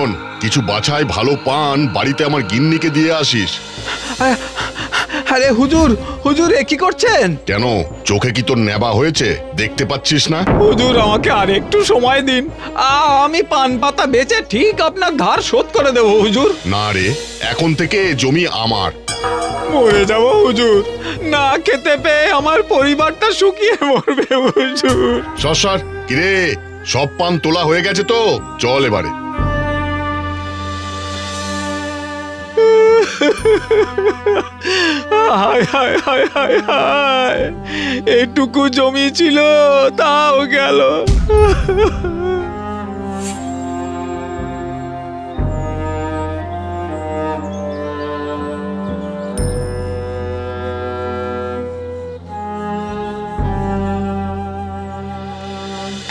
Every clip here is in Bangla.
শোন, কিছু বাছাই ভালো পান বাড়িতে আমার গিন্নিকে দিয়ে আসিস। আরে হুজুর, হুজুর এ কি করছেন? কেন, চোখে কি তোর নেবা হয়েছে? দেখতে পাচ্ছিস না? হুজুর আমাকে আর একটু সময় দিন, আমি পান পাতা বেচে ঠিক আপনার ধার শোধ করে দেবো হুজুর। না রে, এখন থেকে জমি আমার। মরে যাব হুজুর, না খেতে পেয়ে আমার পরিবারটা শুকিয়ে মরবে হুজুর। সর, কিরে, সব পান তোলা হয়ে গেছে তো? চল এবারে। হায় হায় হায় হায় হায়, এইটুকু জমি ছিল তাও গেল।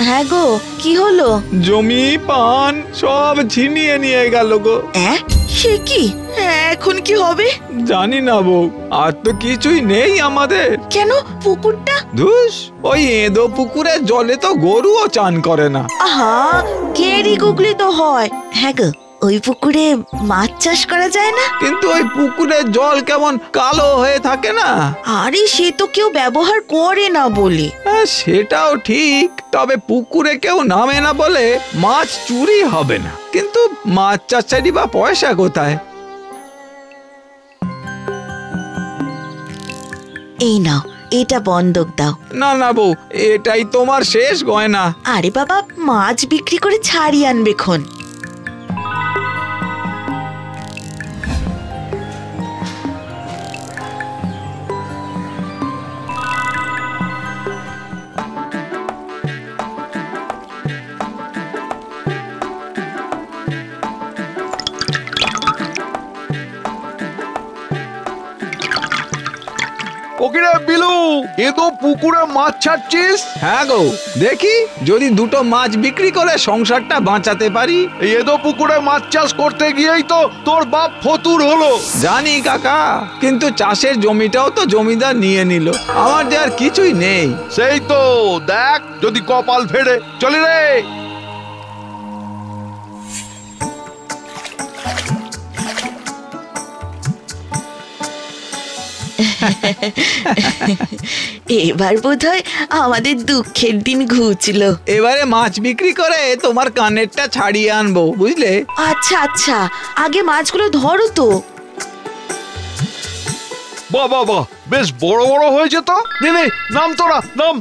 হ্যাঁ গো, কি হলো? জমি পান সব ছিনিয়ে নিয়ে গেল গো। সে কি, এখন কি হবে? জানি না বউ, আর তো কিছুই নেই আমাদের। কেন, পুকুরটা? ধুস, ওই এঁদো পুকুরের জলে তো গরুও চান করে না। আহা, গেরি গুগলি তো হয়। হ্যাঁ গো, ওই পুকুরে মাছ চাষ করা যায় না? কিন্তু ওই পুকুরের জল কেমন কালো হয়ে থাকে না? আরে সে তো কেউ ব্যবহার করে না বলে। সেটাও ঠিক, তবে পুকুরে কেউ নামে না বলে মাছ চুরি হবে না। কিন্তু মাছ চাষেরই বা পয়সা কোথায়? এই নাও, এটা বন্ধক দাও। না না বউ, এটাই তোমার শেষ গয়না। আরে বাবা, মাছ বিক্রি করে ছাড়ি আনবে খন। ওকিরে বিলু, এ তো পুকুরে মাছ ছাড়ছিস? হ্যাঁ গো, দেখি যদি দুটো মাছ বিক্রি করে সংসারটা বাঁচাতে পারি। এ তো পুকুরে মাছ চাষ করতে গিয়েই তো তোর বাপ ফতুর হলো। জানি কাকা, কিন্তু চাষের জমিটাও তো জমিদার নিয়ে নিল, আমার যে আর কিছুই নেই। সেই তো দেখ, যদি কপাল ফেরে। চলি রে। এবার বোধহয় আমাদের দুঃখের দিন ঘুচলো। এবারে মাছ বিক্রি করে তোমার কানেরটা ছাড়িয়ে আনবো, বুঝলে? আচ্ছা আচ্ছা, আগে মাছগুলো ধরো তো। বাহ বাহ বাহ, বেশ বড় বড় হয়েছে তো। নে, নাম তোরা, নাম।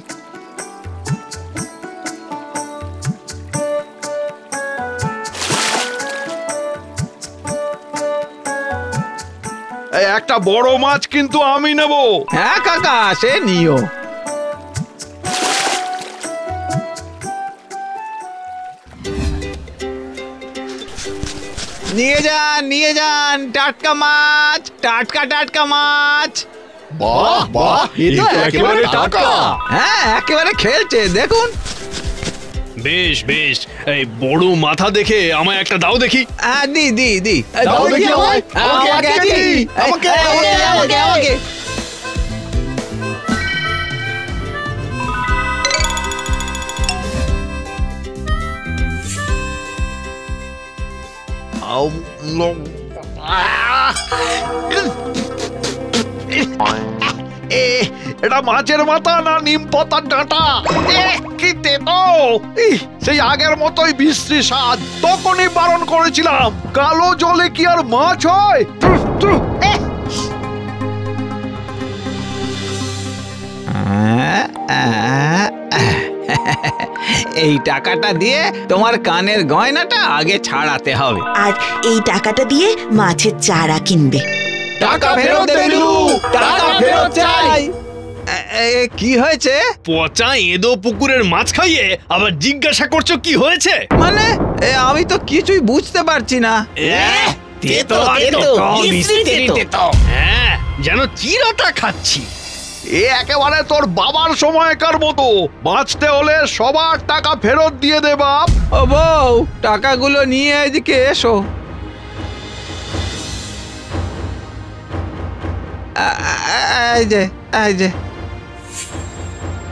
একটা বড় মাছ কিন্তু আমি নেব। হ্যাঁ কাকা, সে নিও। নিয়ে যান টাটকা মাছ, টাটকা মাছ। বাহ বাহ, এটা একেবারে টাটকা। হ্যাঁ, একেবারে খেলছে, দেখুন। বেশ বেশ, এই বড় মাথা দেখে আমায় একটা দাও দেখি। দি দাও দেখি আমায়। আমাকে। এটা মাছের মাথা না নিম পাতার ডাঁটা? কি তেতো! সেই আগের মতোই বিশ্রী স্বাদ। তখনই বারণ করেছিলাম, কালো জলে কি আর মাছ হয়? এই টাকাটা দিয়ে তোমার কানের গয়নাটা আগে ছাড়াতে হবে, আর এই টাকাটা দিয়ে মাছের চারা কিনবে। টাকা ফেরত দে বিলু, টাকা ফেরত চাই। কি হয়েছে? পচা এঁদো পুকুরের মাছ খাইয়ে আবার জিজ্ঞাসা করছো কি হয়েছে? মানে আমি তো কিছুই বুঝতে পারছি না। হ্যাঁ, যেন চিরটা খাচ্ছি। এ একেবারে তোর বাবার সময়কার মতো। বাঁচতে হলে সবার টাকা ফেরত দিয়ে দে বাপ। ও বউ, টাকাগুলো নিয়ে এদিকে এসো। এই যে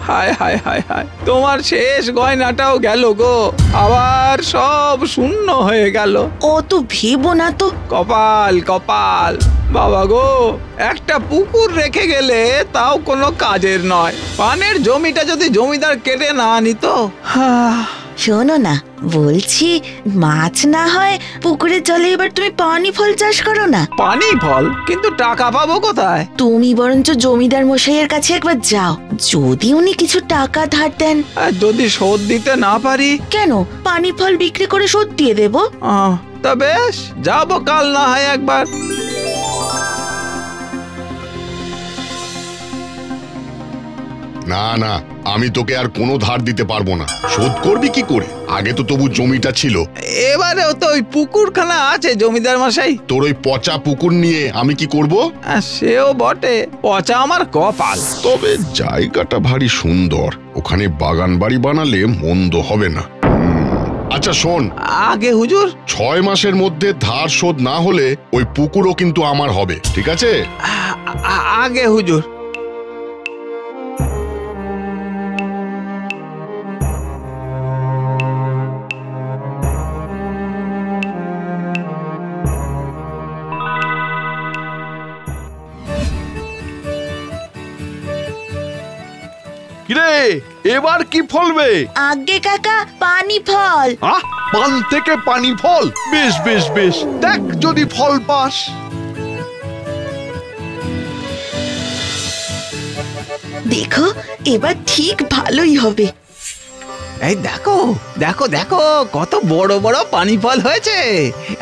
হায় হায় হায় হায়, তোমার শেষ গয়নাটাও গেল গো, আবার সব শূন্য হয়ে গেল। অত ভেবো না তো। কপাল কপাল, বাবা গো, একটা পুকুর রেখে গেলে তাও কোনো কাজের নয়, পানের জমিটা যদি জমিদার কেটে না নিত। শোনো না, বলছি মাছ না হয় পুকুরের জলে এবার তুমি পানি ফল চাষ করো না। পানি ফল? কিন্তু টাকা পাবো কোথায়? তুমি বরঞ্চ জমিদার মশাইয়ের কাছে একবার যাও, যদি উনি কিছু টাকা ধার দেন। আর যদি শোধ দিতে না পারি? কেন, পানি ফল বিক্রি করে শোধ দিয়ে দেবো। তা বেশ, যাবো কাল না হয় একবার। না না, আমি তোকে আর কোনো ধার দিতে পারবো না। শোধ করবি কি করে? আগে তো তবু জমিটা ছিল। এবারেও তো ওই পুকুরখানা আছে জমিদার মশাই। তোর ওই পচা পুকুর নিয়ে আমি কি করব? সেও বটে, পচা আমার কপাল। তবে জায়গাটা ভারী সুন্দর, ওখানে বাগান বাড়ি বানালে মন্দ হবে না। আচ্ছা শোন, আগে হুজুর, 6 মাসের মধ্যে ধার শোধ না হলে ওই পুকুরও কিন্তু আমার হবে, ঠিক আছে? আগে হুজুর। কিরে, এবার কি ফলবে? আগে কাকা, পানি ফল। পান থেকে পানি ফল? বেশ বেশ বেশ, দেখ যদি ফল পাস। দেখো, এবার ঠিক ভালোই হবে। এই দেখো দেখো দেখো, কত বড় বড় পানি ফল হয়েছে,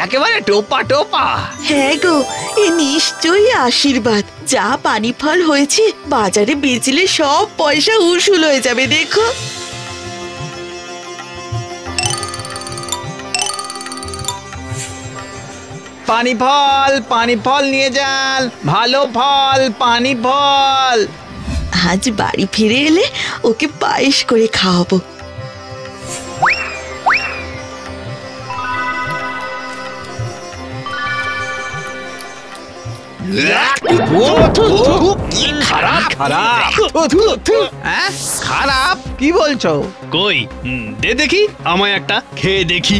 একেবারে টোপা টোপা। হ্যাঁ গো, এ নিশ্চয়ই আশীর্বাদ। যা পানি ফল হয়েছে, বাজারে বেচলে সব পয়সা উসুল হয়ে যাবে। দেখো, পানি ফল নিয়ে যান, ভালো ফল, পানি ফল। আজ বাড়ি ফিরে এলে ওকে পায়েস করে খাওয়াবো। খারাপ খারাপ, খারাপ কি বলছো? কই দে দেখি, আমায় একটা খেয়ে দেখি।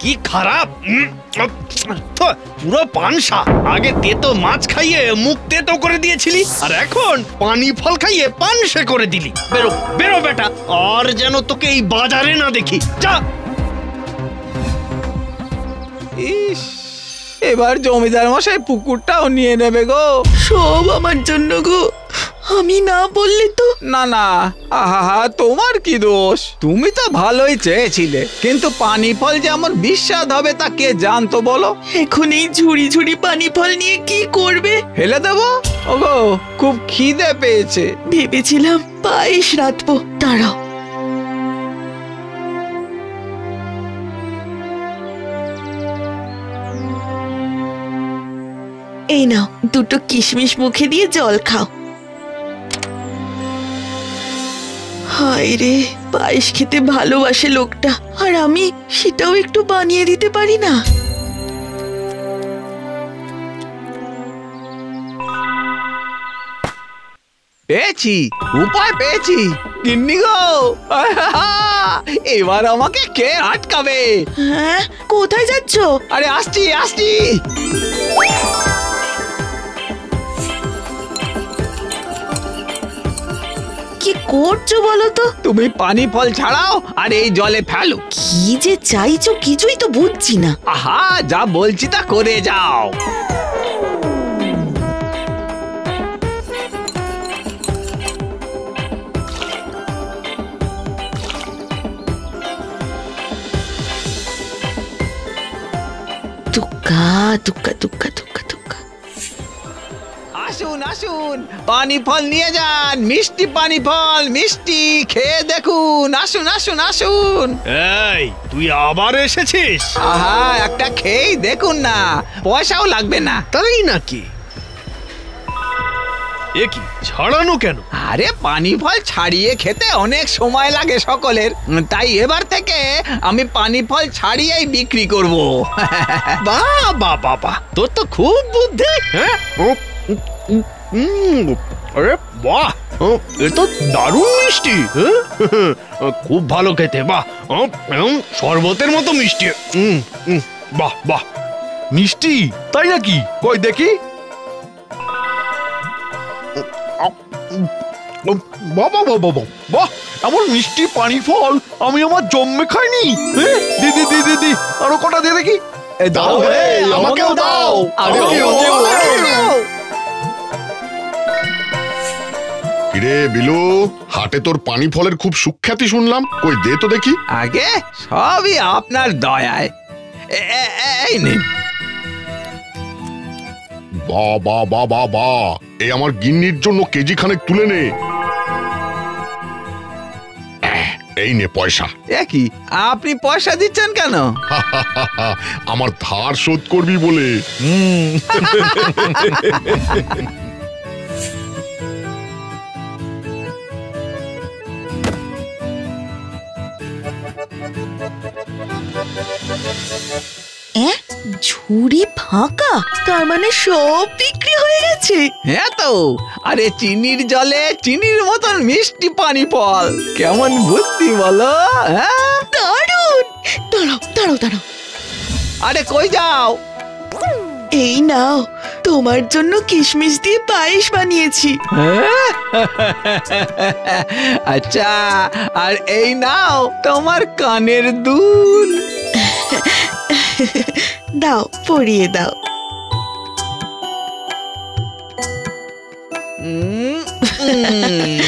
কি খারাপ, পুরো পানসা। আগে তেতো মাছ খাইয়ে মুখ তেতো করে দিয়েছিলি, আর এখন পানি ফল খাইয়ে পানসে করে দিলি। বেরো বেরো বেটা, আর যেন তোকে এই বাজারে না দেখি। যা। ইস, এবার জমিদার মশাই পুকুরটাও নিয়ে নেবে গো। সব আমার জন্য গো, আমি না বললে তো। না না, আহা, তোমার কি দোষ? তুমি তো ভালোই চেয়েছিলে, কিন্তু পানি ফল যেমন বিস্বাদ হবে তা কে জানতো বলো? এখন এই ঝুড়ি ঝুড়ি পানি ফল নিয়ে কি করবে? ফেলে দেবো? ওগো, খুব খিদে পেয়েছে। ভেবেছিলাম পায়েস রাঁধবো। দাঁড়াও, এই নাও, দুটো কিশমিশ মুখে দিয়ে জল খাও। হায় রে, পায়েস খেতে ভালোবাসে লোকটা, আর আমি সেটাও একটু বানিয়ে দিতে পারি না। পেয়েছি, উপায় পেয়েছি। গিন্নি গো, এবার আমাকে কে আটকাবে? হ্যাঁ, কোথায় যাচ্ছ? আরে আসছি আসছি। কি করছো বলো তো? তুমি পানি ফল ছাড়াও আর এই জলে ফেলো। কি যে চাইছো কিছুই তো বুঝছি না। আহা, যা বলছি তা করে যাও। তুক্কা তুক্কা তুক্কা তুক্কা তুক্কা। আসুন আসুন, পানি ফল নিয়ে যান, মিষ্টি পানি ফল, মিষ্টি, খেয়ে দেখুন। আসুন আসুন আসুন। এই, তুই আবার এসেছিস? আহা, একটা খেয়েই দেখুন না, পয়সাও লাগবে না। তাই নাকি? এ কি ছাড়ানো কেন? আরে পানি ফল ছাড়িয়ে খেতে অনেক সময় লাগে সকলের, তাই এবার থেকে আমি পানি ফল ছাড়িয়েই বিক্রি করব। বাহ বাহ বাহ বাহ, তোর তো খুব বুদ্ধি। হ্যাঁ, আরে বাহ, এ তো দারুণ মিষ্টি। হ্যাঁ? খুব ভালো খেতে। বাহ, শরবতের মতো মিষ্টি। বাহ বাহ, মিষ্টি তাই নাকি? কই দেখি। বাবা বাবা বাহ, এমন মিষ্টি পানি ফল আমি আমার জন্মে খাইনি। দিদি দিদি দিদি, আরো কটা দিয়ে দেখি। দাও হে, আমাকেও দাও। কিরে বিলু, হাটে তোর পানি ফলের খুব সুখ্যাতি শুনলাম, কই দে তো দেখি। আগে সবই আপনার দয়ায়। এই নিন। বা বা বা বা বা, এই আমার গিন্নির জন্য কেজি খানেক তুলে নে। এই নে পয়সা। এ কি, আপনি পয়সা দিচ্ছেন কেন? আমার ধার শোধ করবি বলে। ঝুড়ি ফাঁকা, তার মানে সব বিক্রি হয়ে গেছে। হ্যাঁ তো, আরে চিনির জলে চিনির মতন মিষ্টি পানি ফল, কেমন বুদ্ধি বলো? হ্যাঁ, দারুণ। দাঁড়াও দাঁড়াও দাঁড়াও, আরে কই যাও? এই নাও, তোমার জন্য কিশমিশ দিয়ে পায়েস বানিয়েছি। হ্যাঁ? আচ্ছা, আর এই নাও তোমার কানের দুল। দাও, পরিয়ে দাও। উম, উম।